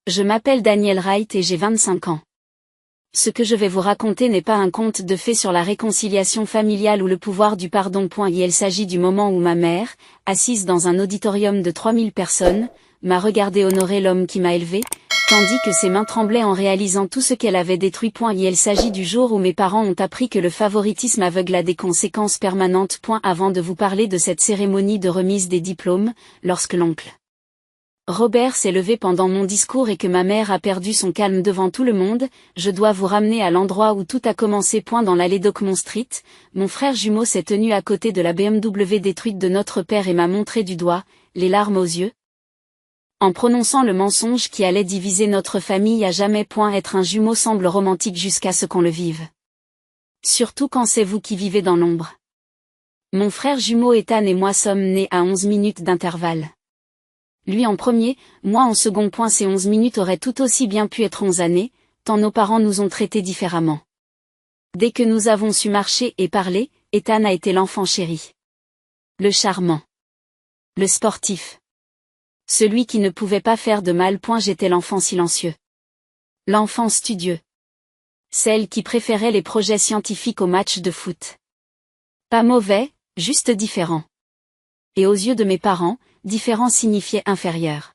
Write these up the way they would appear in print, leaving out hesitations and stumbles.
Je m'appelle Daniel Wright et j'ai 25 ans. Ce que je vais vous raconter n'est pas un conte de fées sur la réconciliation familiale ou le pouvoir du pardon. Il s'agit du moment où ma mère, assise dans un auditorium de 3000 personnes, m'a regardé honorer l'homme qui m'a élevé, tandis que ses mains tremblaient en réalisant tout ce qu'elle avait détruit. Il s'agit du jour où mes parents ont appris que le favoritisme aveugle a des conséquences permanentes. Avant de vous parler de cette cérémonie de remise des diplômes, lorsque l'oncle Robert s'est levé pendant mon discours et que ma mère a perdu son calme devant tout le monde, je dois vous ramener à l'endroit où tout a commencé. Dans l'allée d'Oakmont Street, mon frère jumeau s'est tenu à côté de la BMW détruite de notre père et m'a montré du doigt, les larmes aux yeux, en prononçant le mensonge qui allait diviser notre famille à jamais. Être un jumeau semble romantique jusqu'à ce qu'on le vive. Surtout quand c'est vous qui vivez dans l'ombre. Mon frère jumeau Ethan et moi sommes nés à 11 minutes d'intervalle. Lui en premier, moi en second. Ces 11 minutes auraient tout aussi bien pu être 11 années, tant nos parents nous ont traités différemment. Dès que nous avons su marcher et parler, Ethan a été l'enfant chéri. Le charmant. Le sportif. Celui qui ne pouvait pas faire de mal. J'étais l'enfant silencieux. L'enfant studieux. Celle qui préférait les projets scientifiques aux matchs de foot. Pas mauvais, juste différent. Et aux yeux de mes parents, différent signifiait inférieur.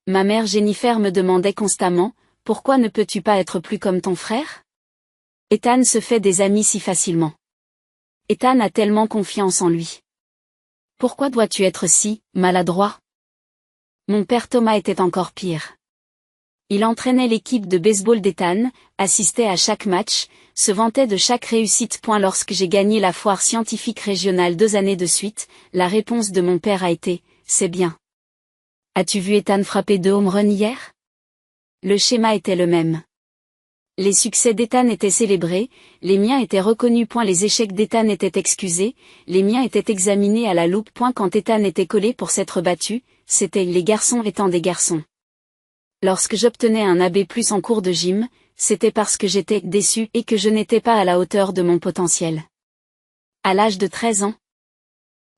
Ma mère Jennifer me demandait constamment, pourquoi ne peux-tu pas être plus comme ton frère? Ethan se fait des amis si facilement. Ethan a tellement confiance en lui. Pourquoi dois-tu être si maladroit? Mon père Thomas était encore pire. Il entraînait l'équipe de baseball d'Ethan, assistait à chaque match, se vantait de chaque réussite. Lorsque j'ai gagné la foire scientifique régionale 2 années de suite, la réponse de mon père a été « C'est bien. As-tu vu Ethan frapper 2 home runs hier ?» Le schéma était le même. Les succès d'Ethan étaient célébrés, les miens étaient reconnus. Les échecs d'Ethan étaient excusés, les miens étaient examinés à la loupe. Quand Ethan était collé pour s'être battu, c'était les garçons étant des garçons. Lorsque j'obtenais un AB+ en cours de gym, c'était parce que j'étais déçu et que je n'étais pas à la hauteur de mon potentiel. À l'âge de 13 ans,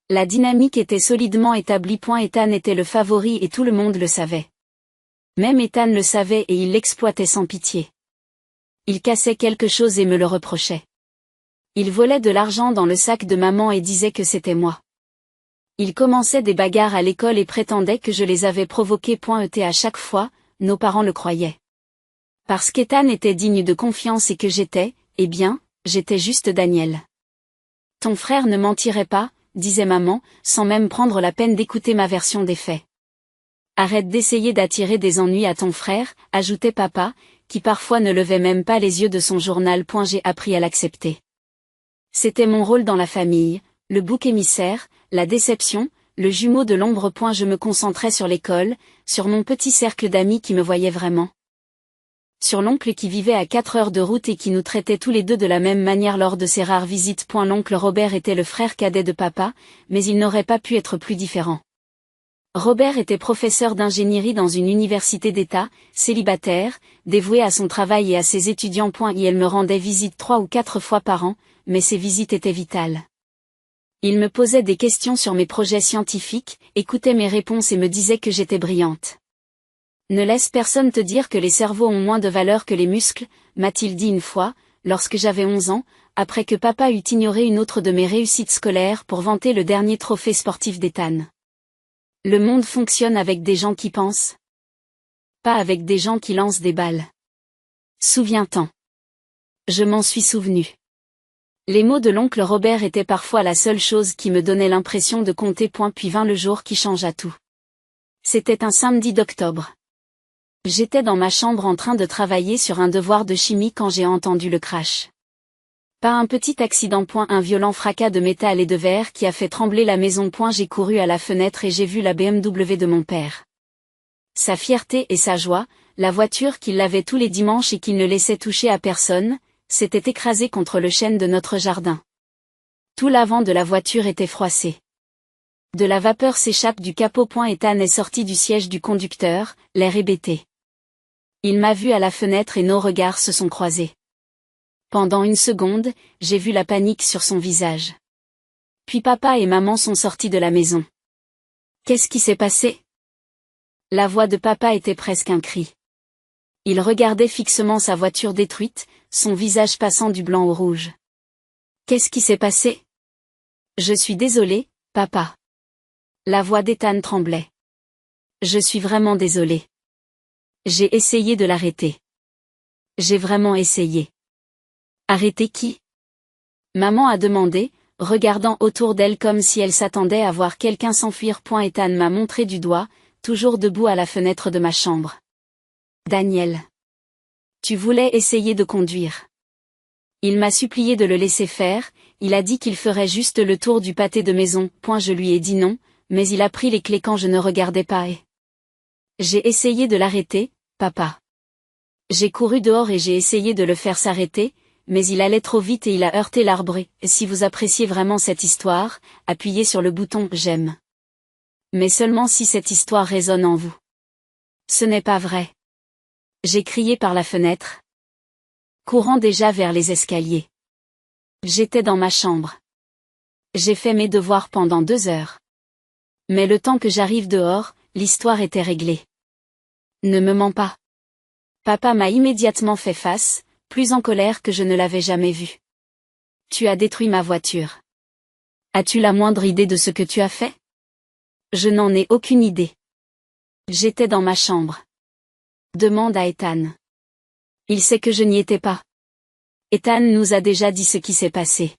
la dynamique était solidement établie. Ethan était le favori et tout le monde le savait. Même Ethan le savait et il l'exploitait sans pitié. Il cassait quelque chose et me le reprochait. Il volait de l'argent dans le sac de maman et disait que c'était moi. Il commençait des bagarres à l'école et prétendait que je les avais provoquées. À chaque fois, nos parents le croyaient. Parce qu'Ethan était digne de confiance et que j'étais juste Daniel. Ton frère ne mentirait pas, disait maman, sans même prendre la peine d'écouter ma version des faits. Arrête d'essayer d'attirer des ennuis à ton frère, ajoutait papa, qui parfois ne levait même pas les yeux de son journal. J'ai appris à l'accepter. C'était mon rôle dans la famille, le bouc émissaire, la déception, le jumeau de l'ombre. Je me concentrais sur l'école, sur mon petit cercle d'amis qui me voyaient vraiment. Sur l'oncle qui vivait à 4 heures de route et qui nous traitait tous les deux de la même manière lors de ses rares visites. L'oncle Robert était le frère cadet de papa, mais il n'aurait pas pu être plus différent. Robert était professeur d'ingénierie dans une université d'État, célibataire, dévoué à son travail et à ses étudiants. Il me rendait visite 3 ou 4 fois par an, mais ces visites étaient vitales. Il me posait des questions sur mes projets scientifiques, écoutait mes réponses et me disait que j'étais brillante. Ne laisse personne te dire que les cerveaux ont moins de valeur que les muscles, m'a-t-il dit une fois, lorsque j'avais 11 ans, après que papa eut ignoré une autre de mes réussites scolaires pour vanter le dernier trophée sportif d'Ethan. Le monde fonctionne avec des gens qui pensent, pas avec des gens qui lancent des balles. Souviens-t'en. Je m'en suis souvenu. Les mots de l'oncle Robert étaient parfois la seule chose qui me donnait l'impression de compter. Puis vint le jour qui changea tout. C'était un samedi d'octobre. J'étais dans ma chambre en train de travailler sur un devoir de chimie quand j'ai entendu le crash. Pas un petit accident. Un violent fracas de métal et de verre qui a fait trembler la maison. J'ai couru à la fenêtre et j'ai vu la BMW de mon père. Sa fierté et sa joie, la voiture qu'il lavait tous les dimanches et qu'il ne laissait toucher à personne, s'était écrasée contre le chêne de notre jardin. Tout l'avant de la voiture était froissé. De la vapeur s'échappe du capot. Ethan est sorti du siège du conducteur, l'air hébété. Il m'a vu à la fenêtre et nos regards se sont croisés. Pendant une seconde, j'ai vu la panique sur son visage. Puis papa et maman sont sortis de la maison. Qu'est-ce qui s'est passé? La voix de papa était presque un cri. Il regardait fixement sa voiture détruite, son visage passant du blanc au rouge. Qu'est-ce qui s'est passé? Je suis désolé, papa. La voix d'Ethan tremblait. Je suis vraiment désolé. J'ai essayé de l'arrêter. J'ai vraiment essayé. Arrêter qui? Maman a demandé, regardant autour d'elle comme si elle s'attendait à voir quelqu'un s'enfuir. Ethan m'a montré du doigt, toujours debout à la fenêtre de ma chambre. Daniel. Tu voulais essayer de conduire. Il m'a supplié de le laisser faire, il a dit qu'il ferait juste le tour du pâté de maison. Je lui ai dit non, mais il a pris les clés quand je ne regardais pas et... J'ai essayé de l'arrêter, papa. J'ai couru dehors et j'ai essayé de le faire s'arrêter, mais il allait trop vite et il a heurté l'arbre et, si vous appréciez vraiment cette histoire, appuyez sur le bouton « J'aime ». Mais seulement si cette histoire résonne en vous. Ce n'est pas vrai. J'ai crié par la fenêtre, courant déjà vers les escaliers. J'étais dans ma chambre. J'ai fait mes devoirs pendant 2 heures. Mais le temps que j'arrive dehors, l'histoire était réglée. Ne me mens pas. Papa m'a immédiatement fait face, plus en colère que je ne l'avais jamais vu. Tu as détruit ma voiture. As-tu la moindre idée de ce que tu as fait? Je n'en ai aucune idée. J'étais dans ma chambre. Demande à Ethan. Il sait que je n'y étais pas. Ethan nous a déjà dit ce qui s'est passé.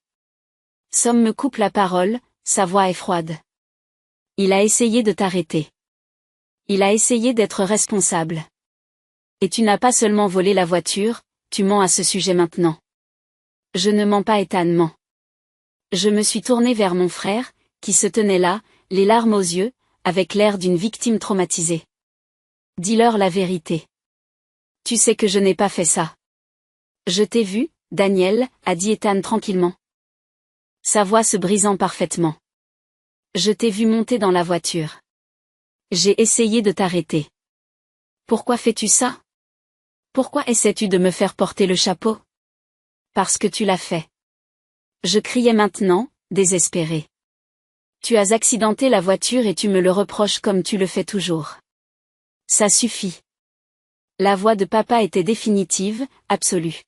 Sam me coupe la parole, sa voix est froide. Il a essayé de t'arrêter. Il a essayé d'être responsable. Et tu n'as pas seulement volé la voiture, tu mens à ce sujet maintenant. Je ne mens pas, Ethan ment. Je me suis tournée vers mon frère, qui se tenait là, les larmes aux yeux, avec l'air d'une victime traumatisée. Dis-leur la vérité. Tu sais que je n'ai pas fait ça. Je t'ai vu, Daniel, a dit Ethan tranquillement. Sa voix se brisant parfaitement. Je t'ai vu monter dans la voiture. J'ai essayé de t'arrêter. Pourquoi fais-tu ça? Pourquoi essaies-tu de me faire porter le chapeau? Parce que tu l'as fait. Je criais maintenant, désespéré. Tu as accidenté la voiture et tu me le reproches comme tu le fais toujours. Ça suffit. La voix de papa était définitive, absolue.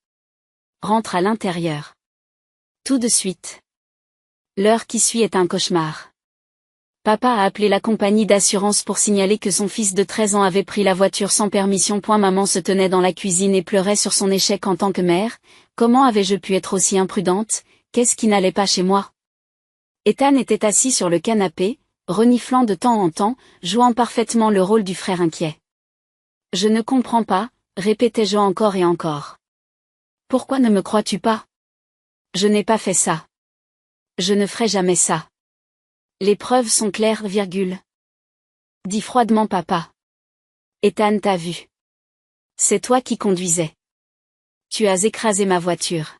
Rentre à l'intérieur. Tout de suite. L'heure qui suit est un cauchemar. Papa a appelé la compagnie d'assurance pour signaler que son fils de 13 ans avait pris la voiture sans permission. Maman se tenait dans la cuisine et pleurait sur son échec en tant que mère. Comment avais-je pu être aussi imprudente? Qu'est-ce qui n'allait pas chez moi? Ethan était assis sur le canapé, reniflant de temps en temps, jouant parfaitement le rôle du frère inquiet. Je ne comprends pas, répétais-je encore et encore. Pourquoi ne me crois-tu pas? Je n'ai pas fait ça. Je ne ferai jamais ça. Les preuves sont claires, dit froidement papa. Ethan t'a vu. C'est toi qui conduisais. Tu as écrasé ma voiture.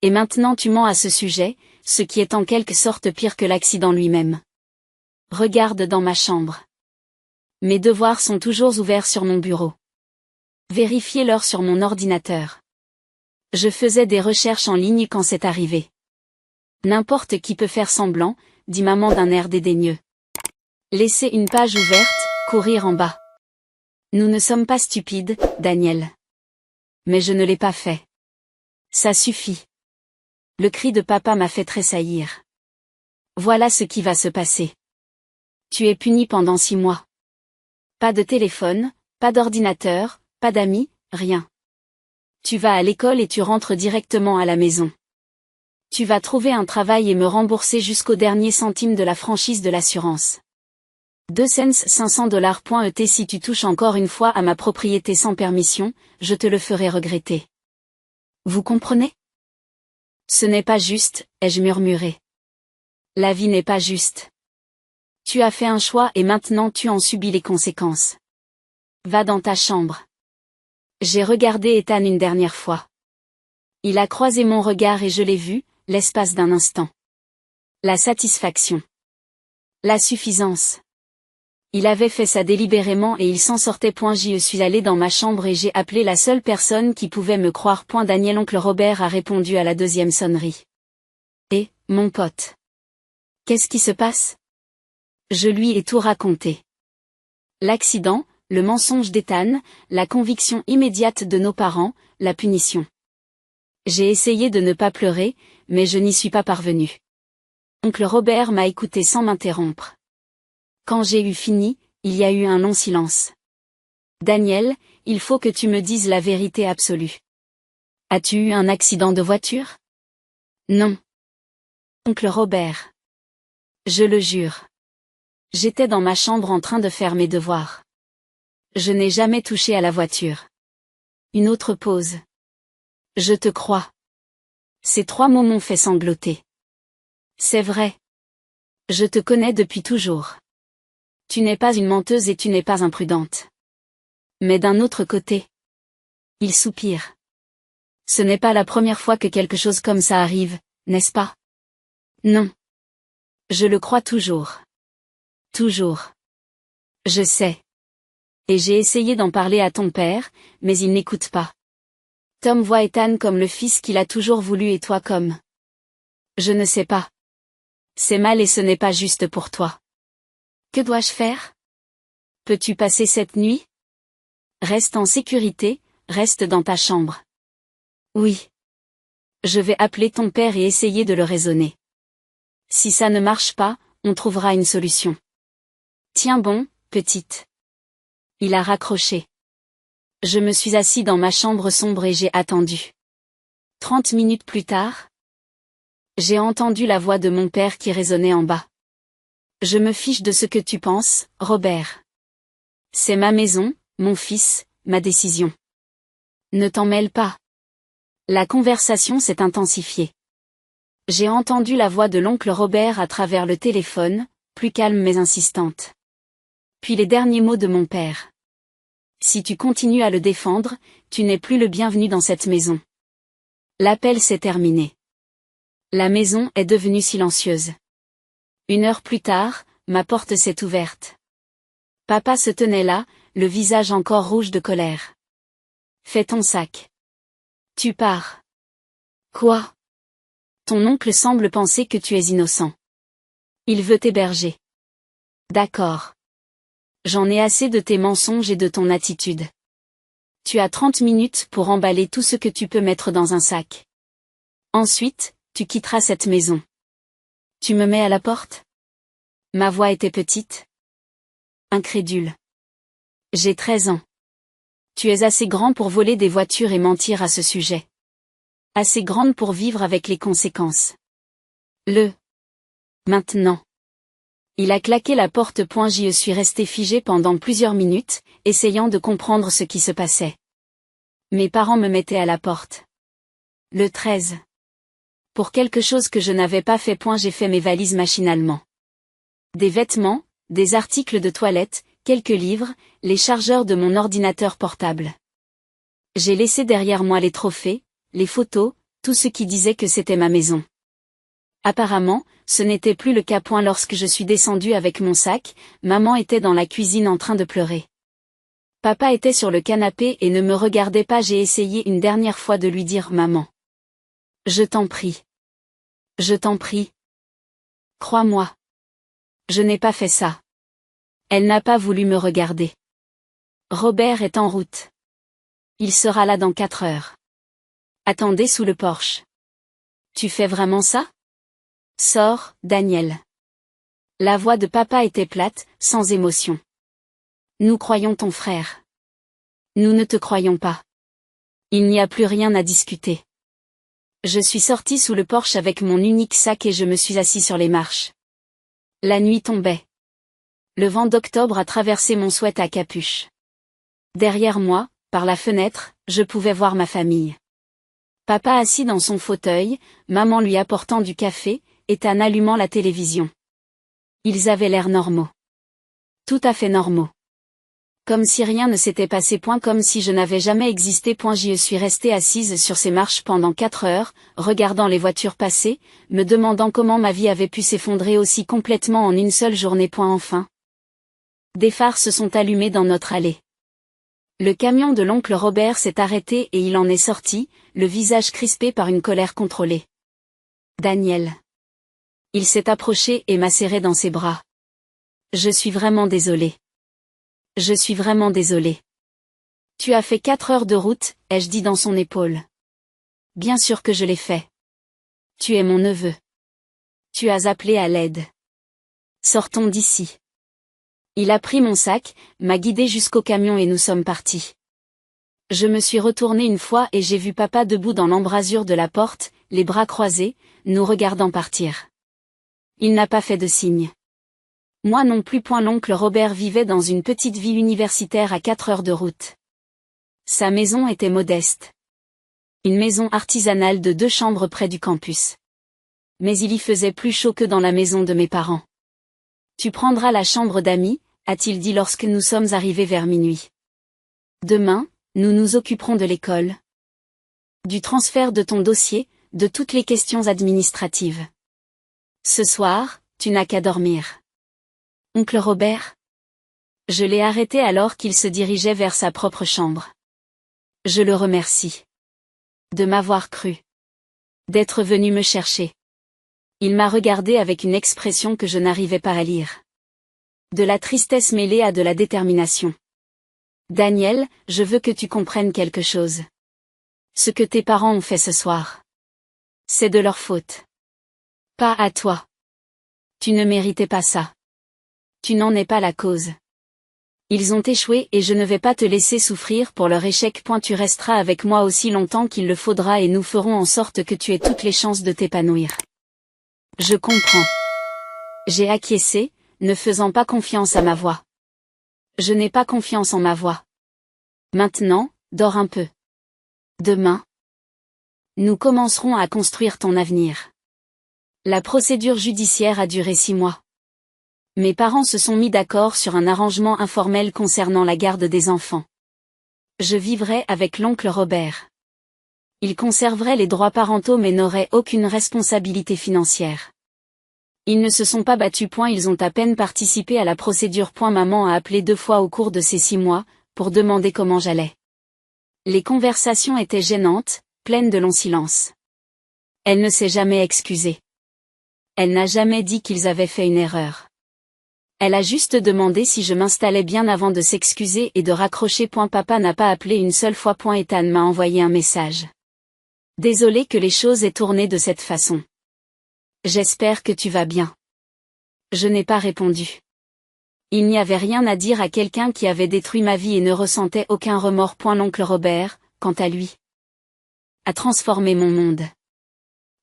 Et maintenant tu mens à ce sujet, ce qui est en quelque sorte pire que l'accident lui-même. Regarde dans ma chambre. Mes devoirs sont toujours ouverts sur mon bureau. Vérifiez-leur sur mon ordinateur. Je faisais des recherches en ligne quand c'est arrivé. N'importe qui peut faire semblant, dit maman d'un air dédaigneux. Laisser une page ouverte, courir en bas. Nous ne sommes pas stupides, Daniel. Mais je ne l'ai pas fait. Ça suffit. Le cri de papa m'a fait tressaillir. Voilà ce qui va se passer. Tu es puni pendant 6 mois. Pas de téléphone, pas d'ordinateur, pas d'amis, rien. Tu vas à l'école et tu rentres directement à la maison. Tu vas trouver un travail et me rembourser jusqu'au dernier centime de la franchise de l'assurance. 2 cents $500.et si tu touches encore une fois à ma propriété sans permission, je te le ferai regretter. Vous comprenez? Ce n'est pas juste, ai-je murmuré. La vie n'est pas juste. Tu as fait un choix et maintenant tu en subis les conséquences. Va dans ta chambre. J'ai regardé Ethan une dernière fois. Il a croisé mon regard et je l'ai vu, l'espace d'un instant. La satisfaction. La suffisance. Il avait fait ça délibérément et il s'en sortait. Je suis allé dans ma chambre et j'ai appelé la seule personne qui pouvait me croire. Daniel. Oncle Robert a répondu à la 2e sonnerie. Et, mon pote. Qu'est-ce qui se passe? Je lui ai tout raconté. L'accident, le mensonge d'Ethan, la conviction immédiate de nos parents, la punition. J'ai essayé de ne pas pleurer, mais je n'y suis pas parvenue. Oncle Robert m'a écouté sans m'interrompre. Quand j'ai eu fini, il y a eu un long silence. Daniel, il faut que tu me dises la vérité absolue. As-tu eu un accident de voiture? Non. Oncle Robert. Je le jure. J'étais dans ma chambre en train de faire mes devoirs. Je n'ai jamais touché à la voiture. Une autre pause. Je te crois. Ces 3 mots m'ont fait sangloter. C'est vrai. Je te connais depuis toujours. Tu n'es pas une menteuse et tu n'es pas imprudente. Mais d'un autre côté. Il soupire. Ce n'est pas la première fois que quelque chose comme ça arrive, n'est-ce pas? Non. Je le crois toujours. Toujours. Je sais. Et j'ai essayé d'en parler à ton père, mais il n'écoute pas. Tom voit Ethan comme le fils qu'il a toujours voulu et toi comme... Je ne sais pas. C'est mal et ce n'est pas juste pour toi. Que dois-je faire? Peux-tu passer cette nuit? Reste en sécurité, reste dans ta chambre. Oui. Je vais appeler ton père et essayer de le raisonner. Si ça ne marche pas, on trouvera une solution. Tiens bon, petite. Il a raccroché. Je me suis assis dans ma chambre sombre et j'ai attendu. 30 minutes plus tard, j'ai entendu la voix de mon père qui résonnait en bas. Je me fiche de ce que tu penses, Robert. C'est ma maison, mon fils, ma décision. Ne t'en mêle pas. La conversation s'est intensifiée. J'ai entendu la voix de l'oncle Robert à travers le téléphone, plus calme mais insistante. Puis les derniers mots de mon père. Si tu continues à le défendre, tu n'es plus le bienvenu dans cette maison. L'appel s'est terminé. La maison est devenue silencieuse. 1 heure plus tard, ma porte s'est ouverte. Papa se tenait là, le visage encore rouge de colère. Fais ton sac. Tu pars. Quoi? Ton oncle semble penser que tu es innocent. Il veut t'héberger. D'accord. J'en ai assez de tes mensonges et de ton attitude. Tu as 30 minutes pour emballer tout ce que tu peux mettre dans un sac. Ensuite, tu quitteras cette maison. Tu me mets à la porte? Ma voix était petite. Incrédule. J'ai 13 ans. Tu es assez grand pour voler des voitures et mentir à ce sujet. Assez grande pour vivre avec les conséquences. Maintenant. Il a claqué la porte. Je suis resté figé pendant plusieurs minutes, essayant de comprendre ce qui se passait. Mes parents me mettaient à la porte. Le 13. Pour quelque chose que je n'avais pas fait. J'ai fait mes valises machinalement. Des vêtements, des articles de toilette, quelques livres, les chargeurs de mon ordinateur portable. J'ai laissé derrière moi les trophées, les photos, tout ce qui disait que c'était ma maison. Apparemment, ce n'était plus le cas. Lorsque je suis descendu avec mon sac, maman était dans la cuisine en train de pleurer. Papa était sur le canapé et ne me regardait pas. J'ai essayé une dernière fois de lui dire maman. Je t'en prie. Je t'en prie. Crois-moi. Je n'ai pas fait ça. Elle n'a pas voulu me regarder. Robert est en route. Il sera là dans 4 heures. Attendez sous le porche. Tu fais vraiment ça? Sors, Daniel. La voix de papa était plate, sans émotion. Nous croyons ton frère. Nous ne te croyons pas. Il n'y a plus rien à discuter. Je suis sorti sous le porche avec mon unique sac et je me suis assis sur les marches. La nuit tombait. Le vent d'octobre a traversé mon sweat à capuche. Derrière moi, par la fenêtre, je pouvais voir ma famille. Papa assis dans son fauteuil, maman lui apportant du café, Ethan allumant la télévision. Ils avaient l'air normaux. Tout à fait normaux. Comme si rien ne s'était passé. Comme si je n'avais jamais existé. J'y suis restée assise sur ces marches pendant 4 heures, regardant les voitures passer, me demandant comment ma vie avait pu s'effondrer aussi complètement en une seule journée. Enfin. Des phares se sont allumés dans notre allée. Le camion de l'oncle Robert s'est arrêté et il en est sorti, le visage crispé par une colère contrôlée. Daniel. Il s'est approché et m'a serré dans ses bras. Je suis vraiment désolée. Je suis vraiment désolée. Tu as fait 4 heures de route, ai-je dit dans son épaule. Bien sûr que je l'ai fait. Tu es mon neveu. Tu as appelé à l'aide. Sortons d'ici. Il a pris mon sac, m'a guidé jusqu'au camion et nous sommes partis. Je me suis retournée une fois et j'ai vu papa debout dans l'embrasure de la porte, les bras croisés, nous regardant partir. Il n'a pas fait de signe. Moi non plus. L'oncle Robert vivait dans une petite ville universitaire à 4 heures de route. Sa maison était modeste. Une maison artisanale de 2 chambres près du campus. Mais il y faisait plus chaud que dans la maison de mes parents. Tu prendras la chambre d'amis, a-t-il dit lorsque nous sommes arrivés vers minuit. Demain, nous nous occuperons de l'école. Du transfert de ton dossier, de toutes les questions administratives. Ce soir, tu n'as qu'à dormir. Oncle Robert? Je l'ai arrêté alors qu'il se dirigeait vers sa propre chambre. Je le remercie. De m'avoir cru. D'être venu me chercher. Il m'a regardé avec une expression que je n'arrivais pas à lire. De la tristesse mêlée à de la détermination. Daniel, je veux que tu comprennes quelque chose. Ce que tes parents ont fait ce soir. C'est de leur faute. Pas à toi. Tu ne méritais pas ça. Tu n'en es pas la cause. Ils ont échoué et je ne vais pas te laisser souffrir pour leur échec. Tu resteras avec moi aussi longtemps qu'il le faudra et nous ferons en sorte que tu aies toutes les chances de t'épanouir. Je comprends. J'ai acquiescé, ne faisant pas confiance à ma voix. Je n'ai pas confiance en ma voix. Maintenant, dors un peu. Demain, nous commencerons à construire ton avenir. La procédure judiciaire a duré 6 mois. Mes parents se sont mis d'accord sur un arrangement informel concernant la garde des enfants. Je vivrai avec l'oncle Robert. Il conserverait les droits parentaux mais n'aurait aucune responsabilité financière. Ils ne se sont pas battus. Ils ont à peine participé à la procédure. Maman a appelé 2 fois au cours de ces 6 mois, pour demander comment j'allais. Les conversations étaient gênantes, pleines de longs silences. Elle ne s'est jamais excusée. Elle n'a jamais dit qu'ils avaient fait une erreur. Elle a juste demandé si je m'installais bien avant de s'excuser et de raccrocher. Papa n'a pas appelé une seule fois. Ethan m'a envoyé un message. Désolé que les choses aient tourné de cette façon. J'espère que tu vas bien. Je n'ai pas répondu. Il n'y avait rien à dire à quelqu'un qui avait détruit ma vie et ne ressentait aucun remords. L'oncle Robert, quant à lui, a transformé mon monde.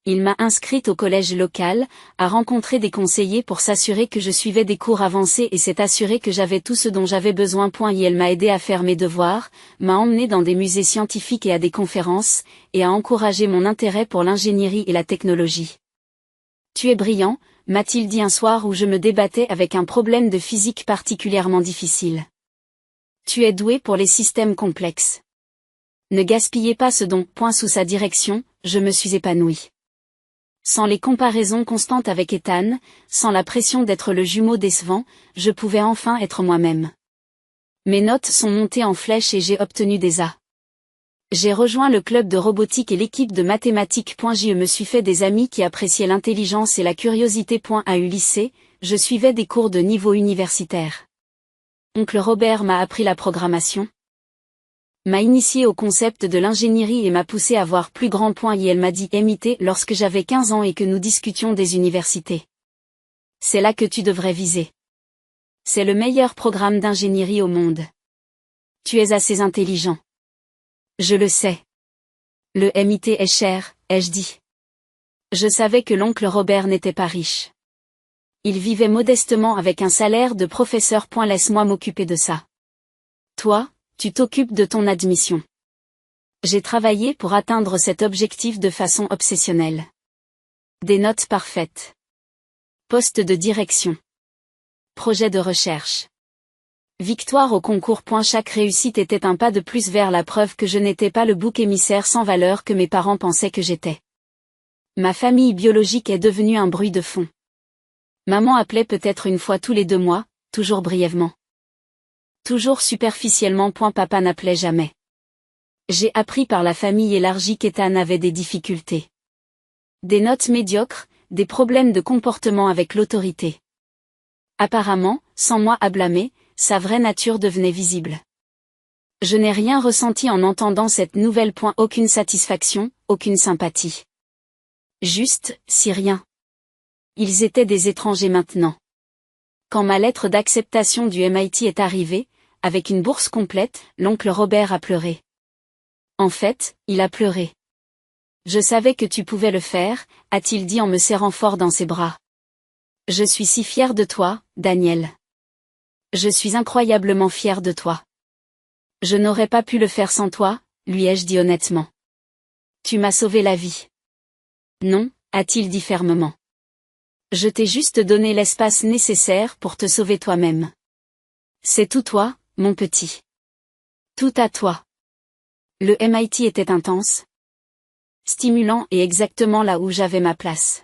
Il m'a inscrite au collège local, a rencontré des conseillers pour s'assurer que je suivais des cours avancés et s'est assuré que j'avais tout ce dont j'avais besoin. Et elle m'a aidé à faire mes devoirs, m'a emmené dans des musées scientifiques et à des conférences, et a encouragé mon intérêt pour l'ingénierie et la technologie. Tu es brillant, m'a-t-il dit un soir où je me débattais avec un problème de physique particulièrement difficile. Tu es doué pour les systèmes complexes. Ne gaspillez pas ce don. Sous sa direction, je me suis épanouie. Sans les comparaisons constantes avec Ethan, sans la pression d'être le jumeau décevant, je pouvais enfin être moi-même. Mes notes sont montées en flèche et j'ai obtenu des A. J'ai rejoint le club de robotique et l'équipe de mathématiques. Je me suis fait des amis qui appréciaient l'intelligence et la curiosité. À U lycée, je suivais des cours de niveau universitaire. Oncle Robert m'a appris la programmation. M'a initié au concept de l'ingénierie et m'a poussé à voir plus grand. Et elle m'a dit MIT lorsque j'avais 15 ans et que nous discutions des universités. C'est là que tu devrais viser. C'est le meilleur programme d'ingénierie au monde. Tu es assez intelligent. Je le sais. Le MIT est cher, ai-je dit. Je savais que l'oncle Robert n'était pas riche. Il vivait modestement avec un salaire de professeur. Laisse-moi m'occuper de ça. Toi, tu t'occupes de ton admission. J'ai travaillé pour atteindre cet objectif de façon obsessionnelle. Des notes parfaites. Poste de direction. Projet de recherche. Victoire au concours. Chaque réussite était un pas de plus vers la preuve que je n'étais pas le bouc émissaire sans valeur que mes parents pensaient que j'étais. Ma famille biologique est devenue un bruit de fond. Maman appelait peut-être une fois tous les 2 mois, toujours brièvement. Toujours superficiellement. Papa n'appelait jamais. J'ai appris par la famille élargie qu'Ethan avait des difficultés. Des notes médiocres, des problèmes de comportement avec l'autorité. Apparemment, sans moi à blâmer, sa vraie nature devenait visible. Je n'ai rien ressenti en entendant cette nouvelle. Aucune satisfaction, aucune sympathie. Juste, si rien. Ils étaient des étrangers maintenant. Quand ma lettre d'acceptation du MIT est arrivée, avec une bourse complète, l'oncle Robert a pleuré. En fait, il a pleuré. Je savais que tu pouvais le faire, a-t-il dit en me serrant fort dans ses bras. Je suis si fier de toi, Daniel. Je suis incroyablement fier de toi. Je n'aurais pas pu le faire sans toi, lui ai-je dit honnêtement. Tu m'as sauvé la vie. Non, a-t-il dit fermement. Je t'ai juste donné l'espace nécessaire pour te sauver toi-même. C'est tout toi, mon petit. Tout à toi. Le MIT était intense, stimulant et exactement là où j'avais ma place.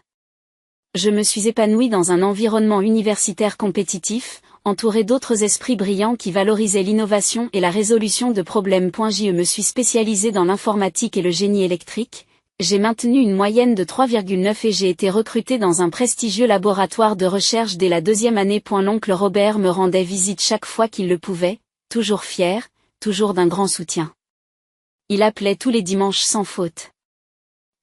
Je me suis épanouie dans un environnement universitaire compétitif, entouré d'autres esprits brillants qui valorisaient l'innovation et la résolution de problèmes. Je me suis spécialisée dans l'informatique et le génie électrique, j'ai maintenu une moyenne de 3,9 et j'ai été recrutée dans un prestigieux laboratoire de recherche dès la 2e année. L'oncle Robert me rendait visite chaque fois qu'il le pouvait, toujours fier, toujours d'un grand soutien. Il appelait tous les dimanches sans faute.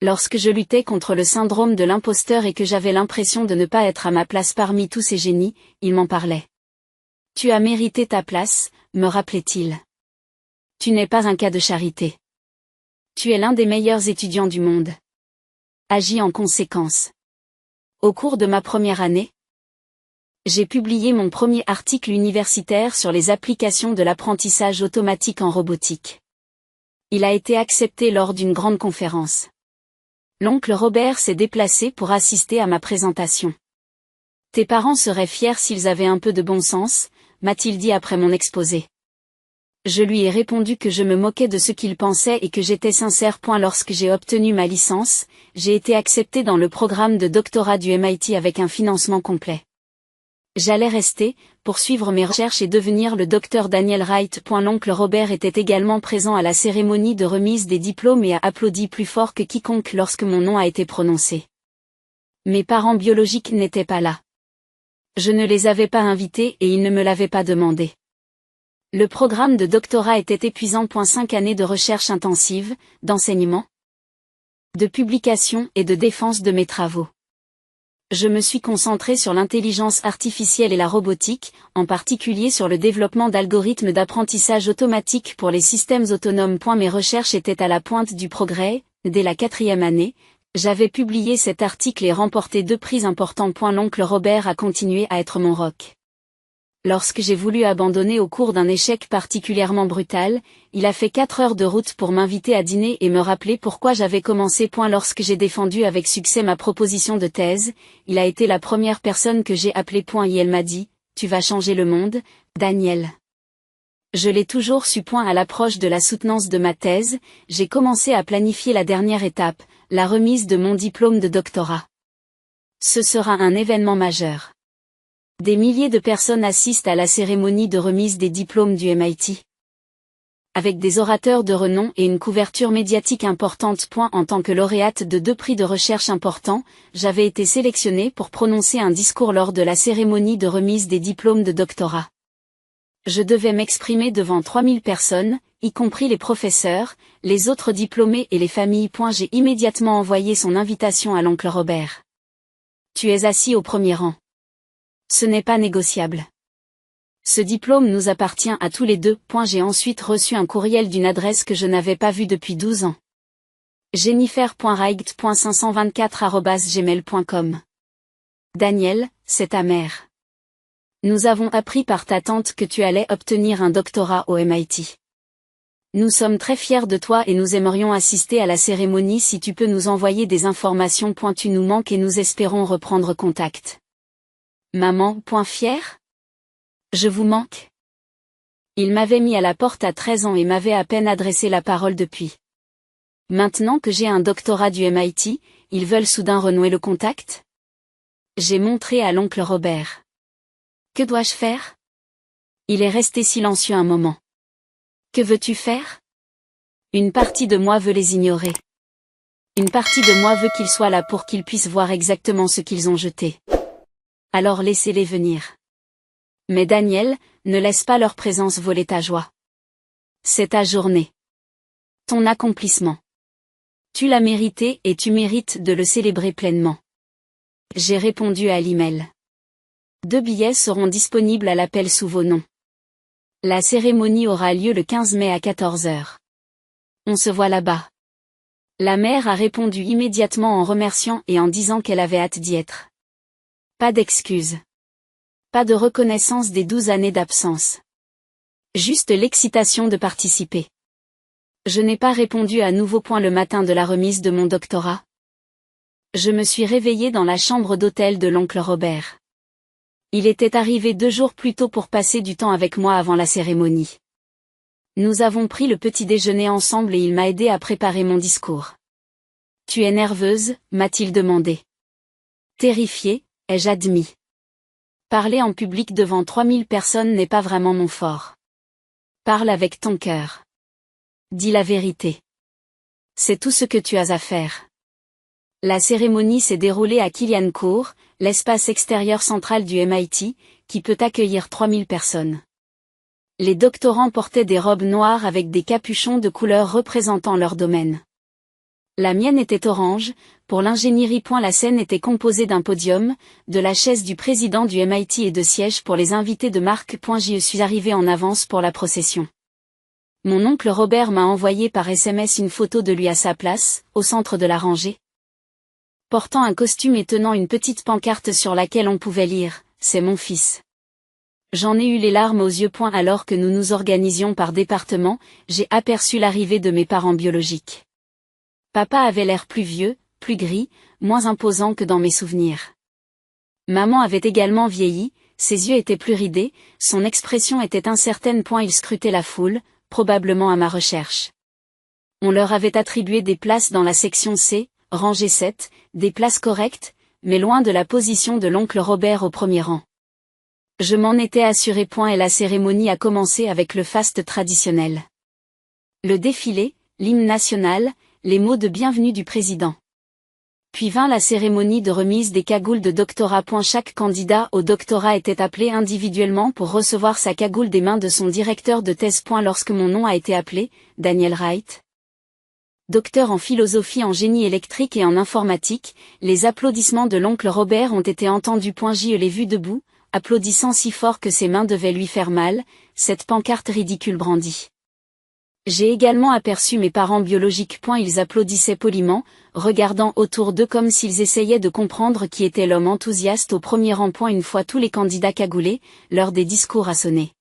Lorsque je luttais contre le syndrome de l'imposteur et que j'avais l'impression de ne pas être à ma place parmi tous ces génies, il m'en parlait. Tu as mérité ta place, me rappelait-il. Tu n'es pas un cas de charité. Tu es l'un des meilleurs étudiants du monde. Agis en conséquence. Au cours de ma première année, j'ai publié mon premier article universitaire sur les applications de l'apprentissage automatique en robotique. Il a été accepté lors d'une grande conférence. L'oncle Robert s'est déplacé pour assister à ma présentation. Tes parents seraient fiers s'ils avaient un peu de bon sens, m'a-t-il dit après mon exposé. Je lui ai répondu que je me moquais de ce qu'il pensait et que j'étais sincère. Lorsque j'ai obtenu ma licence, j'ai été accepté dans le programme de doctorat du MIT avec un financement complet. J'allais rester, poursuivre mes recherches et devenir le docteur Daniel Wright. L'oncle Robert était également présent à la cérémonie de remise des diplômes et a applaudi plus fort que quiconque lorsque mon nom a été prononcé. Mes parents biologiques n'étaient pas là. Je ne les avais pas invités et ils ne me l'avaient pas demandé. Le programme de doctorat était épuisant. 5 années de recherche intensive, d'enseignement, de publication et de défense de mes travaux. Je me suis concentré sur l'intelligence artificielle et la robotique, en particulier sur le développement d'algorithmes d'apprentissage automatique pour les systèmes autonomes. Mes recherches étaient à la pointe du progrès. Dès la 4e année, j'avais publié cet article et remporté 2 prix importants. L'oncle Robert a continué à être mon rock. Lorsque j'ai voulu abandonner au cours d'un échec particulièrement brutal, il a fait 4 heures de route pour m'inviter à dîner et me rappeler pourquoi j'avais commencé. Lorsque j'ai défendu avec succès ma proposition de thèse, il a été la première personne que j'ai appelée. Et elle m'a dit, « Tu vas changer le monde, Daniel. » Je l'ai toujours su. À l'approche de la soutenance de ma thèse, j'ai commencé à planifier la dernière étape, la remise de mon diplôme de doctorat. Ce sera un événement majeur. Des milliers de personnes assistent à la cérémonie de remise des diplômes du MIT. Avec des orateurs de renom et une couverture médiatique importante. En tant que lauréate de 2 prix de recherche importants, j'avais été sélectionnée pour prononcer un discours lors de la cérémonie de remise des diplômes de doctorat. Je devais m'exprimer devant 3000 personnes, y compris les professeurs, les autres diplômés et les familles. J'ai immédiatement envoyé son invitation à l'oncle Robert. Tu es assis au premier rang. Ce n'est pas négociable. Ce diplôme nous appartient à tous les deux. J'ai ensuite reçu un courriel d'une adresse que je n'avais pas vue depuis 12 ans. jennifer.reicht.524@gmail.com. Daniel, c'est ta mère. Nous avons appris par ta tante que tu allais obtenir un doctorat au MIT. Nous sommes très fiers de toi et nous aimerions assister à la cérémonie si tu peux nous envoyer des informations. Tu nous manques et nous espérons reprendre contact. Maman, fière? Je vous manque? Il m'avait mis à la porte à 13 ans et m'avait à peine adressé la parole depuis. Maintenant que j'ai un doctorat du MIT, ils veulent soudain renouer le contact? J'ai montré à l'oncle Robert. Que dois-je faire? Il est resté silencieux un moment. Que veux-tu faire? Une partie de moi veut les ignorer. Une partie de moi veut qu'ils soient là pour qu'ils puissent voir exactement ce qu'ils ont jeté. Alors laissez-les venir. Mais Daniel, ne laisse pas leur présence voler ta joie. C'est ta journée. Ton accomplissement. Tu l'as mérité et tu mérites de le célébrer pleinement. J'ai répondu à l'email. 2 billets seront disponibles à l'appel sous vos noms. La cérémonie aura lieu le 15 mai à 14 h. On se voit là-bas. La mère a répondu immédiatement en remerciant et en disant qu'elle avait hâte d'y être. Pas d'excuses. Pas de reconnaissance des 12 années d'absence. Juste l'excitation de participer. Je n'ai pas répondu à nouveau point le matin de la remise de mon doctorat. Je me suis réveillée dans la chambre d'hôtel de l'oncle Robert. Il était arrivé 2 jours plus tôt pour passer du temps avec moi avant la cérémonie. Nous avons pris le petit déjeuner ensemble et il m'a aidé à préparer mon discours. « Tu es nerveuse ?» m'a-t-il demandé. Terrifiée, ai-je admis. Parler en public devant 3000 personnes n'est pas vraiment mon fort. Parle avec ton cœur. Dis la vérité. C'est tout ce que tu as à faire. La cérémonie s'est déroulée à Killian Court, l'espace extérieur central du MIT, qui peut accueillir 3000 personnes. Les doctorants portaient des robes noires avec des capuchons de couleurs représentant leur domaine. La mienne était orange, pour l'ingénierie. La scène était composée d'un podium, de la chaise du président du MIT et de sièges pour les invités de marque. Je suis arrivé en avance pour la procession. Mon oncle Robert m'a envoyé par SMS une photo de lui à sa place, au centre de la rangée. Portant un costume et tenant une petite pancarte sur laquelle on pouvait lire « C'est mon fils ». J'en ai eu les larmes aux yeux. Alors que nous nous organisions par département, j'ai aperçu l'arrivée de mes parents biologiques. Papa avait l'air plus vieux, plus gris, moins imposant que dans mes souvenirs. Maman avait également vieilli, ses yeux étaient plus ridés, son expression était incertaine. Il scrutait la foule, probablement à ma recherche. On leur avait attribué des places dans la section C, rangée 7, des places correctes, mais loin de la position de l'oncle Robert au premier rang. Je m'en étais assuré. Et la cérémonie a commencé avec le faste traditionnel. Le défilé, l'hymne national, les mots de bienvenue du président. Puis vint la cérémonie de remise des cagoules de doctorat. Chaque candidat au doctorat était appelé individuellement pour recevoir sa cagoule des mains de son directeur de thèse. Lorsque mon nom a été appelé, Daniel Wright, docteur en philosophie, en génie électrique et en informatique, les applaudissements de l'oncle Robert ont été entendus. Je l'ai vu debout, applaudissant si fort que ses mains devaient lui faire mal, cette pancarte ridicule brandie. J'ai également aperçu mes parents biologiques. Ils applaudissaient poliment, regardant autour d'eux comme s'ils essayaient de comprendre qui était l'homme enthousiaste au premier rang. Une fois tous les candidats cagoulés, l'heure des discours a sonné.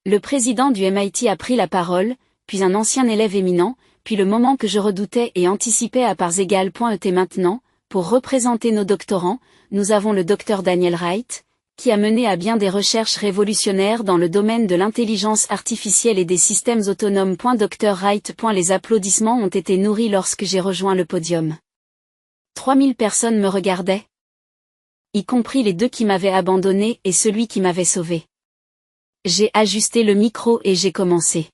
Le président du MIT a pris la parole, puis un ancien élève éminent, puis le moment que je redoutais et anticipais à parts égales. Et maintenant, pour représenter nos doctorants, nous avons le docteur Daniel Wright, qui a mené à bien des recherches révolutionnaires dans le domaine de l'intelligence artificielle et des systèmes autonomes. Dr Wright. Les applaudissements ont été nourris lorsque j'ai rejoint le podium. 3000 personnes me regardaient, y compris les 2 qui m'avaient abandonné et celui qui m'avait sauvé. J'ai ajusté le micro et j'ai commencé.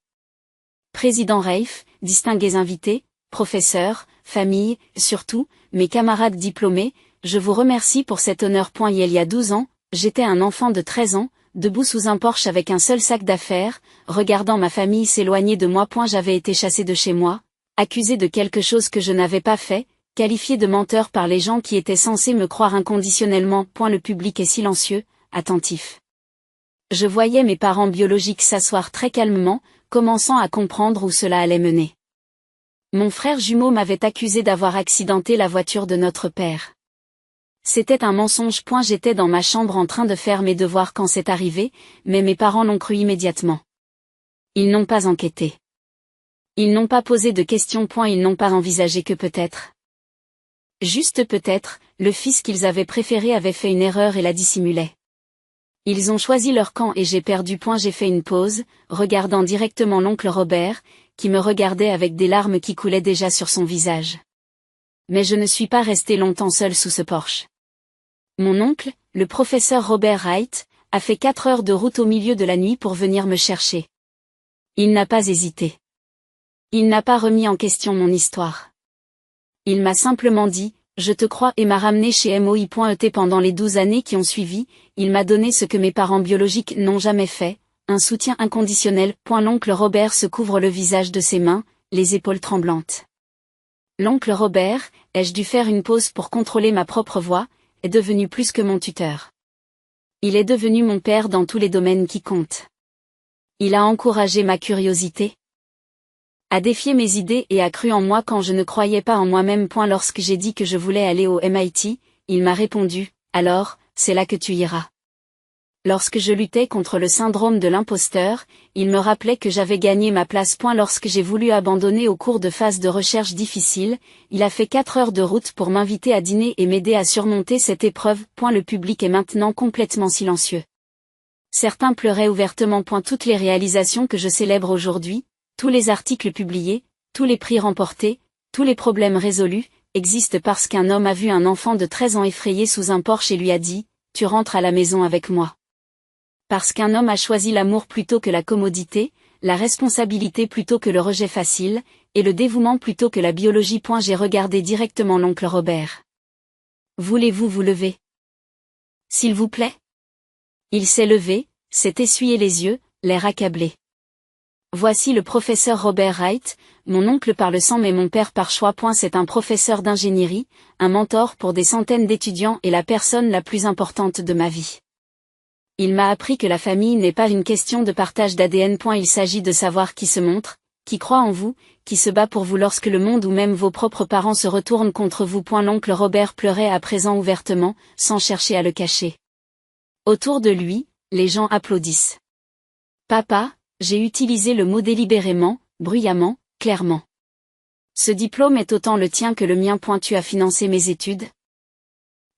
Président Reif, distingués invités, professeurs, famille, surtout, mes camarades diplômés, je vous remercie pour cet honneur. Il y a 12 ans, j'étais un enfant de 13 ans, debout sous un porche avec un seul sac d'affaires, regardant ma famille s'éloigner de moi. J'avais été chassé de chez moi, accusé de quelque chose que je n'avais pas fait, qualifié de menteur par les gens qui étaient censés me croire inconditionnellement. Le public est silencieux, attentif. Je voyais mes parents biologiques s'asseoir très calmement, commençant à comprendre où cela allait mener. Mon frère jumeau m'avait accusé d'avoir accidenté la voiture de notre père. C'était un mensonge. J'étais dans ma chambre en train de faire mes devoirs quand c'est arrivé, mais mes parents l'ont cru immédiatement. Ils n'ont pas enquêté. Ils n'ont pas posé de questions. Ils n'ont pas envisagé que peut-être, juste peut-être, le fils qu'ils avaient préféré avait fait une erreur et la dissimulait. Ils ont choisi leur camp et j'ai perdu. J'ai fait une pause, regardant directement l'oncle Robert, qui me regardait avec des larmes qui coulaient déjà sur son visage. Mais je ne suis pas resté longtemps seul sous ce porche. Mon oncle, le professeur Robert Wright, a fait 4 heures de route au milieu de la nuit pour venir me chercher. Il n'a pas hésité. Il n'a pas remis en question mon histoire. Il m'a simplement dit, Je te crois et m'a ramené chez moi.et pendant les 12 années qui ont suivi, il m'a donné ce que mes parents biologiques n'ont jamais fait, un soutien inconditionnel. L'oncle Robert se couvre le visage de ses mains, les épaules tremblantes. L'oncle Robert, ai-je dû faire une pause pour contrôler ma propre voix, est devenu plus que mon tuteur. Il est devenu mon père dans tous les domaines qui comptent. Il a encouragé ma curiosité, a défié mes idées et a cru en moi quand je ne croyais pas en moi-même. Lorsque j'ai dit que je voulais aller au MIT, il m'a répondu, alors, c'est là que tu iras. Lorsque je luttais contre le syndrome de l'imposteur, il me rappelait que j'avais gagné ma place. Lorsque j'ai voulu abandonner au cours de phases de recherche difficiles, il a fait 4 heures de route pour m'inviter à dîner et m'aider à surmonter cette épreuve. Le public est maintenant complètement silencieux. Certains pleuraient ouvertement. Toutes les réalisations que je célèbre aujourd'hui, tous les articles publiés, tous les prix remportés, tous les problèmes résolus, existent parce qu'un homme a vu un enfant de 13 ans effrayé sous un porche et lui a dit, « Tu rentres à la maison avec moi ». Parce qu'un homme a choisi l'amour plutôt que la commodité, la responsabilité plutôt que le rejet facile, et le dévouement plutôt que la biologie. J'ai regardé directement l'oncle Robert. Voulez-vous vous lever? S'il vous plaît? Il s'est levé, s'est essuyé les yeux, l'air accablé. Voici le professeur Robert Wright, mon oncle par le sang mais mon père par choix. C'est un professeur d'ingénierie, un mentor pour des centaines d'étudiants et la personne la plus importante de ma vie. Il m'a appris que la famille n'est pas une question de partage d'ADN. Il s'agit de savoir qui se montre, qui croit en vous, qui se bat pour vous lorsque le monde ou même vos propres parents se retournent contre vous. L'oncle Robert pleurait à présent ouvertement, sans chercher à le cacher. Autour de lui, les gens applaudissent. Papa, j'ai utilisé le mot délibérément, bruyamment, clairement. Ce diplôme est autant le tien que le mien. Tu as financé mes études.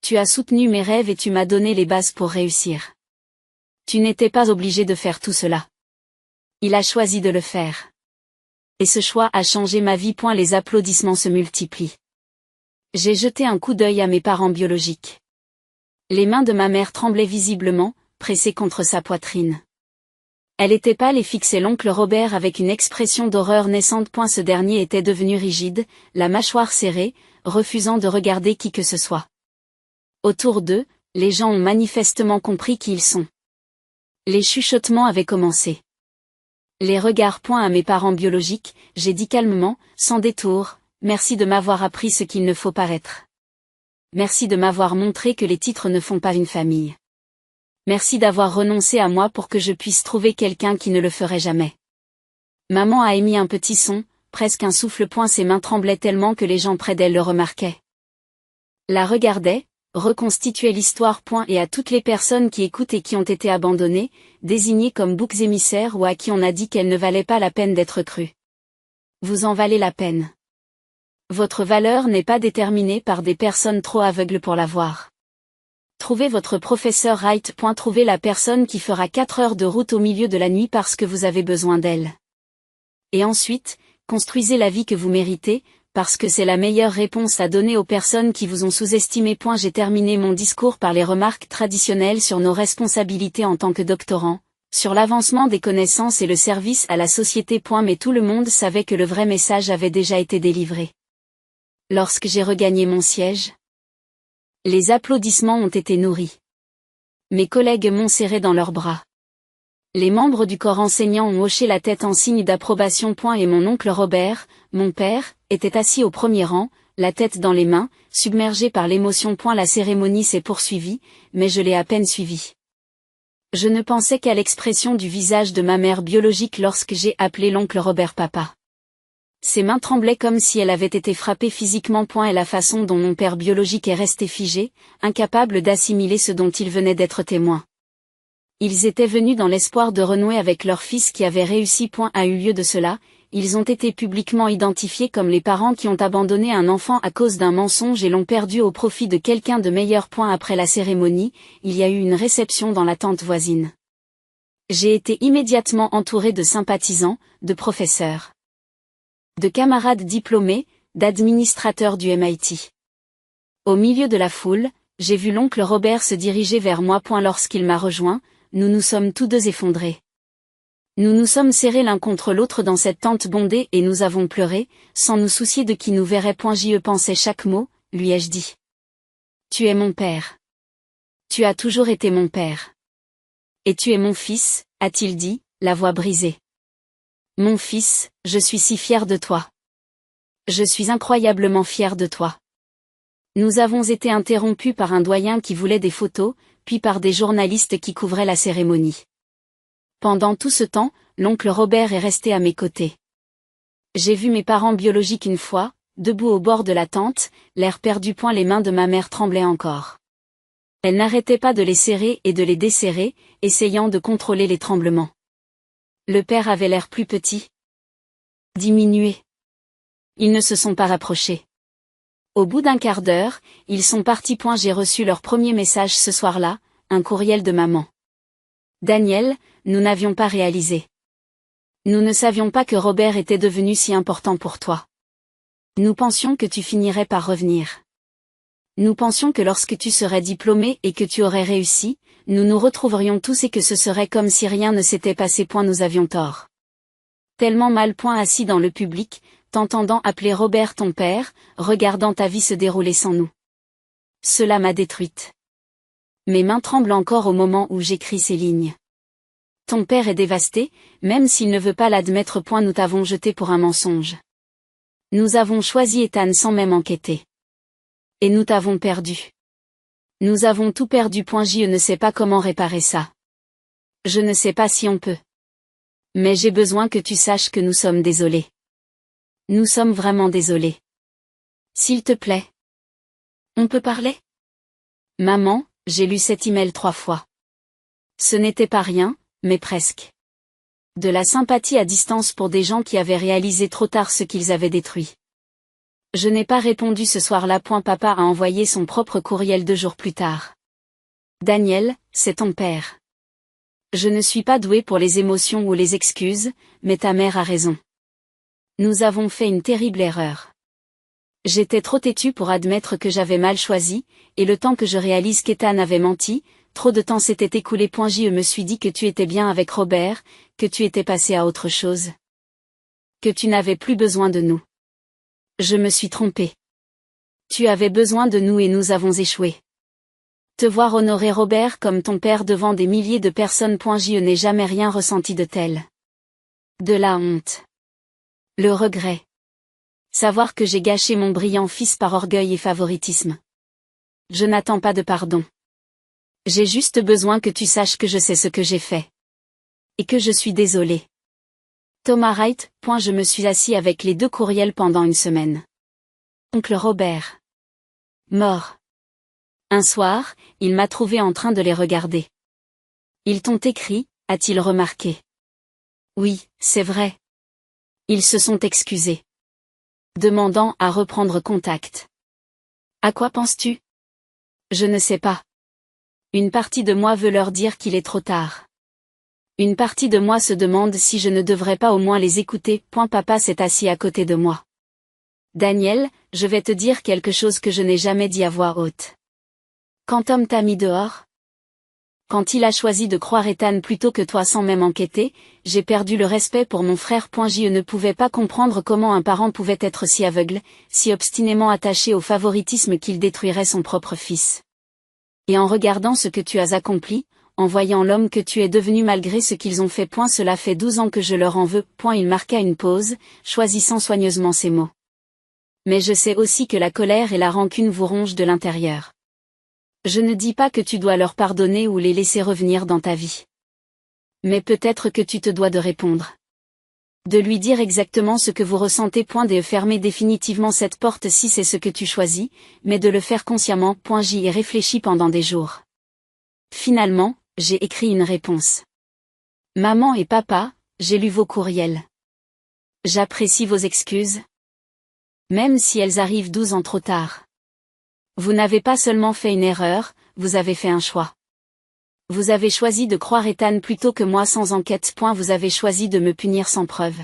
Tu as soutenu mes rêves et tu m'as donné les bases pour réussir. Tu n'étais pas obligé de faire tout cela. Il a choisi de le faire. Et ce choix a changé ma vie. Les applaudissements se multiplient. J'ai jeté un coup d'œil à mes parents biologiques. Les mains de ma mère tremblaient visiblement, pressées contre sa poitrine. Elle était pâle et fixait l'oncle Robert avec une expression d'horreur naissante. Ce dernier était devenu rigide, la mâchoire serrée, refusant de regarder qui que ce soit. Autour d'eux, les gens ont manifestement compris qui ils sont. Les chuchotements avaient commencé. Les regards à mes parents biologiques, j'ai dit calmement, sans détour, merci de m'avoir appris ce qu'il ne faut pas être. Merci de m'avoir montré que les titres ne font pas une famille. Merci d'avoir renoncé à moi pour que je puisse trouver quelqu'un qui ne le ferait jamais. Maman a émis un petit son, presque un souffle. Ses mains tremblaient tellement que les gens près d'elle le remarquaient. La regardaient, reconstituaient l'histoire. Et à toutes les personnes qui écoutent et qui ont été abandonnées, désignées comme boucs émissaires ou à qui on a dit qu'elles ne valaient pas la peine d'être crues. Vous en valez la peine. Votre valeur n'est pas déterminée par des personnes trop aveugles pour la voir. Trouvez votre professeur Wright. Trouvez la personne qui fera 4 heures de route au milieu de la nuit parce que vous avez besoin d'elle. Et ensuite, construisez la vie que vous méritez, parce que c'est la meilleure réponse à donner aux personnes qui vous ont sous-estimé. J'ai terminé mon discours par les remarques traditionnelles sur nos responsabilités en tant que doctorants, sur l'avancement des connaissances et le service à la société. Mais tout le monde savait que le vrai message avait déjà été délivré. Lorsque j'ai regagné mon siège, les applaudissements ont été nourris. Mes collègues m'ont serré dans leurs bras. Les membres du corps enseignant ont hoché la tête en signe d'approbation. Et mon oncle Robert, mon père, était assis au premier rang, la tête dans les mains, submergé par l'émotion. La cérémonie s'est poursuivie, mais je l'ai à peine suivie. Je ne pensais qu'à l'expression du visage de ma mère biologique lorsque j'ai appelé l'oncle Robert papa. Ses mains tremblaient comme si elle avait été frappée physiquement. Et la façon dont mon père biologique est resté figé, incapable d'assimiler ce dont il venait d'être témoin. Ils étaient venus dans l'espoir de renouer avec leur fils qui avait réussi. A eu lieu de cela, ils ont été publiquement identifiés comme les parents qui ont abandonné un enfant à cause d'un mensonge et l'ont perdu au profit de quelqu'un de meilleur. Après la cérémonie, il y a eu une réception dans la tente voisine. J'ai été immédiatement entouré de sympathisants, de professeurs, de camarades diplômés, d'administrateurs du MIT. Au milieu de la foule, j'ai vu l'oncle Robert se diriger vers moi. Lorsqu'il m'a rejoint, nous nous sommes tous deux effondrés. Nous nous sommes serrés l'un contre l'autre dans cette tente bondée et nous avons pleuré, sans nous soucier de qui nous verrait. J'y pensais chaque mot, lui ai-je dit. Tu es mon père. Tu as toujours été mon père. Et tu es mon fils, a-t-il dit, la voix brisée. Mon fils, je suis si fière de toi. Je suis incroyablement fière de toi. Nous avons été interrompus par un doyen qui voulait des photos, puis par des journalistes qui couvraient la cérémonie. Pendant tout ce temps, l'oncle Robert est resté à mes côtés. J'ai vu mes parents biologiques une fois, debout au bord de la tente, l'air perdu, les mains de ma mère tremblaient encore. Elle n'arrêtait pas de les serrer et de les desserrer, essayant de contrôler les tremblements. Le père avait l'air plus petit. Diminué. Ils ne se sont pas rapprochés. Au bout d'un quart d'heure, ils sont partis. J'ai reçu leur premier message ce soir-là, un courriel de maman. Daniel, nous n'avions pas réalisé. Nous ne savions pas que Robert était devenu si important pour toi. Nous pensions que tu finirais par revenir. Nous pensions que lorsque tu serais diplômé et que tu aurais réussi, nous nous retrouverions tous et que ce serait comme si rien ne s'était passé. Nous avions tort. Tellement mal. Assis dans le public, t'entendant appeler Robert ton père, regardant ta vie se dérouler sans nous. Cela m'a détruite. Mes mains tremblent encore au moment où j'écris ces lignes. Ton père est dévasté, même s'il ne veut pas l'admettre. Nous t'avons jeté pour un mensonge. Nous avons choisi Ethan sans même enquêter. Et nous t'avons perdu. Nous avons tout perdu. Je ne sais pas comment réparer ça. Je ne sais pas si on peut. Mais j'ai besoin que tu saches que nous sommes désolés. Nous sommes vraiment désolés. S'il te plaît. On peut parler? Maman, j'ai lu cet email 3 fois. Ce n'était pas rien, mais presque. De la sympathie à distance pour des gens qui avaient réalisé trop tard ce qu'ils avaient détruit. Je n'ai pas répondu ce soir-là. Papa a envoyé son propre courriel 2 jours plus tard. Daniel, c'est ton père. Je ne suis pas douée pour les émotions ou les excuses, mais ta mère a raison. Nous avons fait une terrible erreur. J'étais trop têtue pour admettre que j'avais mal choisi, et le temps que je réalise qu'Ethan avait menti, trop de temps s'était écoulé. Je me suis dit que tu étais bien avec Robert, que tu étais passé à autre chose. Que tu n'avais plus besoin de nous. Je me suis trompée. Tu avais besoin de nous et nous avons échoué. Te voir honorer Robert comme ton père devant des milliers de personnes. Je n'ai jamais rien ressenti de tel. De la honte. Le regret. Savoir que j'ai gâché mon brillant fils par orgueil et favoritisme. Je n'attends pas de pardon. J'ai juste besoin que tu saches que je sais ce que j'ai fait. Et que je suis désolée. Thomas Wright. Je me suis assis avec les 2 courriels pendant une semaine. Oncle Robert. Mort. Un soir, il m'a trouvé en train de les regarder. Ils t'ont écrit, a-t-il remarqué. Oui, c'est vrai. Ils se sont excusés. Demandant à reprendre contact. À quoi penses-tu? Je ne sais pas. Une partie de moi veut leur dire qu'il est trop tard. Une partie de moi se demande si je ne devrais pas au moins les écouter. Papa s'est assis à côté de moi. Daniel, je vais te dire quelque chose que je n'ai jamais dit à voix haute. Quand Tom t'a mis dehors? Quand il a choisi de croire Ethan plutôt que toi sans même enquêter, j'ai perdu le respect pour mon frère. Je ne pouvais pas comprendre comment un parent pouvait être si aveugle, si obstinément attaché au favoritisme qu'il détruirait son propre fils. Et en regardant ce que tu as accompli, en voyant l'homme que tu es devenu malgré ce qu'ils ont fait. Cela fait 12 ans que je leur en veux. Il marqua une pause, choisissant soigneusement ses mots. Mais je sais aussi que la colère et la rancune vous rongent de l'intérieur. Je ne dis pas que tu dois leur pardonner ou les laisser revenir dans ta vie. Mais peut-être que tu te dois de répondre. De lui dire exactement ce que vous ressentez. De fermer définitivement cette porte si c'est ce que tu choisis, mais de le faire consciemment. J'y ai réfléchi pendant des jours. Finalement, j'ai écrit une réponse. Maman et papa, j'ai lu vos courriels. J'apprécie vos excuses. Même si elles arrivent 12 ans trop tard. Vous n'avez pas seulement fait une erreur, vous avez fait un choix. Vous avez choisi de croire Ethan plutôt que moi sans enquête. Vous avez choisi de me punir sans preuve.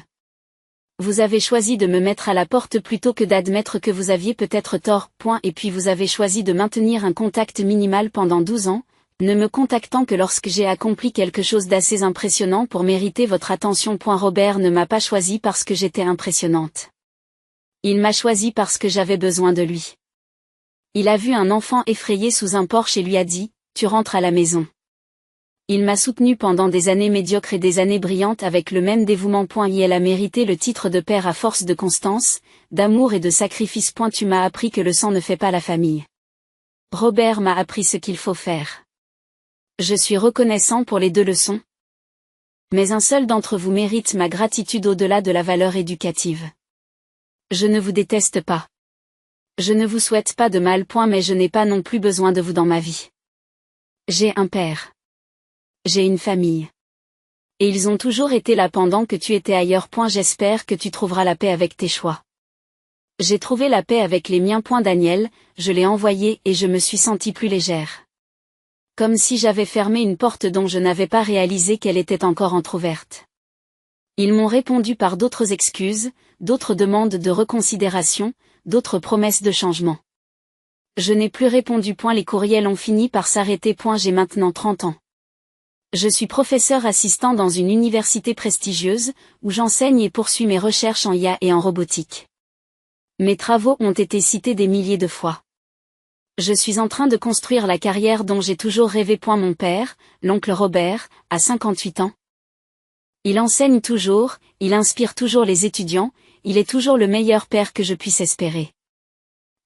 Vous avez choisi de me mettre à la porte plutôt que d'admettre que vous aviez peut-être tort. Et puis vous avez choisi de maintenir un contact minimal pendant 12 ans, ne me contactant que lorsque j'ai accompli quelque chose d'assez impressionnant pour mériter votre attention. Robert ne m'a pas choisi parce que j'étais impressionnante. Il m'a choisi parce que j'avais besoin de lui. Il a vu un enfant effrayé sous un porche et lui a dit, « Tu rentres à la maison. » Il m'a soutenu pendant des années médiocres et des années brillantes avec le même dévouement. Il a mérité le titre de père à force de constance, d'amour et de sacrifice. Tu m'as appris que le sang ne fait pas la famille. Robert m'a appris ce qu'il faut faire. Je suis reconnaissant pour les deux leçons. Mais un seul d'entre vous mérite ma gratitude au-delà de la valeur éducative. Je ne vous déteste pas. Je ne vous souhaite pas de mal. Mais je n'ai pas non plus besoin de vous dans ma vie. J'ai un père. J'ai une famille. Et ils ont toujours été là pendant que tu étais ailleurs. J'espère que tu trouveras la paix avec tes choix. J'ai trouvé la paix avec les miens. Daniel, je l'ai envoyé et je me suis sentie plus légère. Comme si j'avais fermé une porte dont je n'avais pas réalisé qu'elle était encore entr'ouverte. Ils m'ont répondu par d'autres excuses, d'autres demandes de reconsidération, d'autres promesses de changement. Je n'ai plus répondu. Les courriels ont fini par s'arrêter. J'ai maintenant 30 ans. Je suis professeur assistant dans une université prestigieuse, où j'enseigne et poursuis mes recherches en IA et en robotique. Mes travaux ont été cités des milliers de fois. Je suis en train de construire la carrière dont j'ai toujours rêvé. Mon père, l'oncle Robert, a 58 ans. Il enseigne toujours, il inspire toujours les étudiants, il est toujours le meilleur père que je puisse espérer.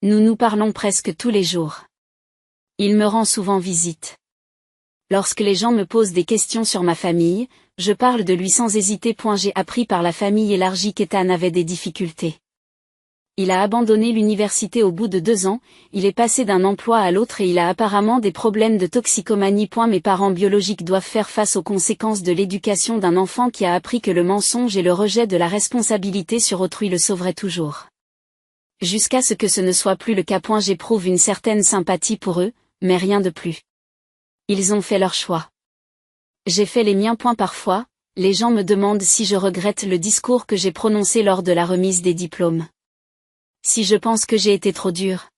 Nous nous parlons presque tous les jours. Il me rend souvent visite. Lorsque les gens me posent des questions sur ma famille, je parle de lui sans hésiter. J'ai appris par la famille élargie qu'Ethan avait des difficultés. Il a abandonné l'université au bout de 2 ans, il est passé d'un emploi à l'autre et il a apparemment des problèmes de toxicomanie. Mes parents biologiques doivent faire face aux conséquences de l'éducation d'un enfant qui a appris que le mensonge et le rejet de la responsabilité sur autrui le sauveraient toujours. Jusqu'à ce que ce ne soit plus le cas. J'éprouve une certaine sympathie pour eux, mais rien de plus. Ils ont fait leur choix. J'ai fait les miens. Parfois, les gens me demandent si je regrette le discours que j'ai prononcé lors de la remise des diplômes. Si je pense que j'ai été trop dur.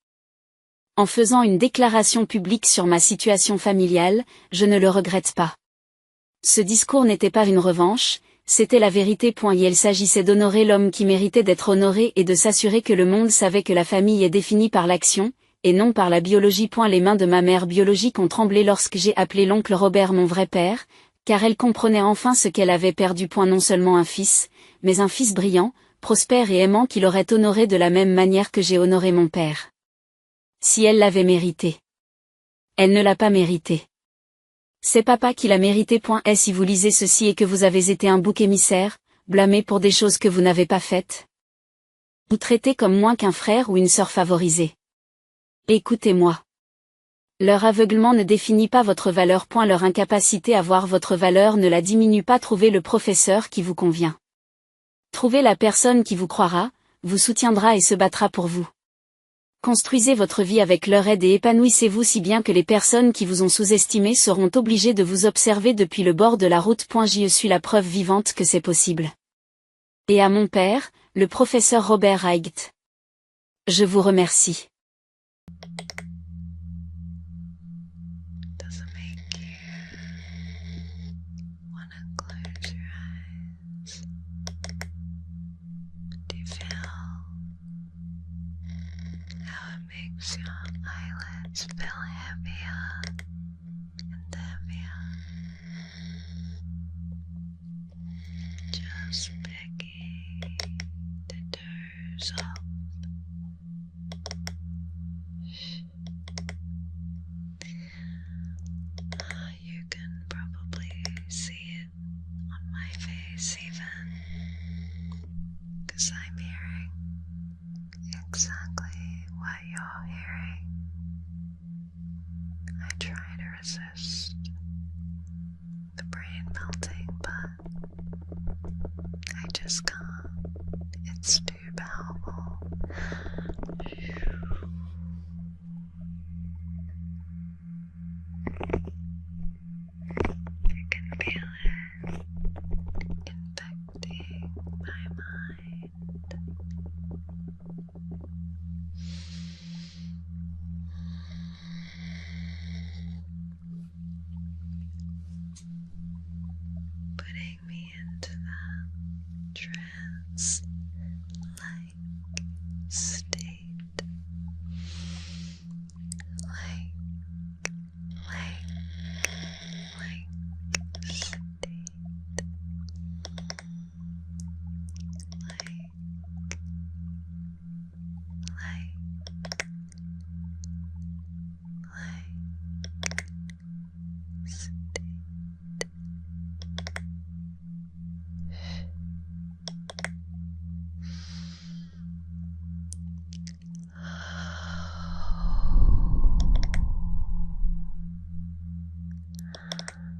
En faisant une déclaration publique sur ma situation familiale, je ne le regrette pas. Ce discours n'était pas une revanche, c'était la vérité. Il s'agissait d'honorer l'homme qui méritait d'être honoré et de s'assurer que le monde savait que la famille est définie par l'action, et non par la biologie. Les mains de ma mère biologique ont tremblé lorsque j'ai appelé l'oncle Robert mon vrai père, car elle comprenait enfin ce qu'elle avait perdu. Non seulement un fils, mais un fils brillant, prospère et aimant qui l'aurait honoré de la même manière que j'ai honoré mon père. Si elle l'avait mérité. Elle ne l'a pas mérité. C'est papa qui l'a mérité. Et si vous lisez ceci et que vous avez été un bouc émissaire, blâmé pour des choses que vous n'avez pas faites. Vous traitez comme moins qu'un frère ou une sœur favorisée. Écoutez-moi. Leur aveuglement ne définit pas votre valeur. Leur incapacité à voir votre valeur ne la diminue pas. Trouvez le professeur qui vous convient. Trouvez la personne qui vous croira, vous soutiendra et se battra pour vous. Construisez votre vie avec leur aide et épanouissez-vous si bien que les personnes qui vous ont sous-estimé seront obligées de vous observer depuis le bord de la route. Je suis la preuve vivante que c'est possible. Et à mon père, le professeur Robert Haight. Je vous remercie. Makes your eyelids feel heavier and heavier. Just picking the toes off. You can probably see it on my face even, 'cause I'm hearing exactly what you're hearing. I try to resist the brain melting, but I just can't. It's too powerful. I can feel it infecting my mind. Putting me into that trance-like state.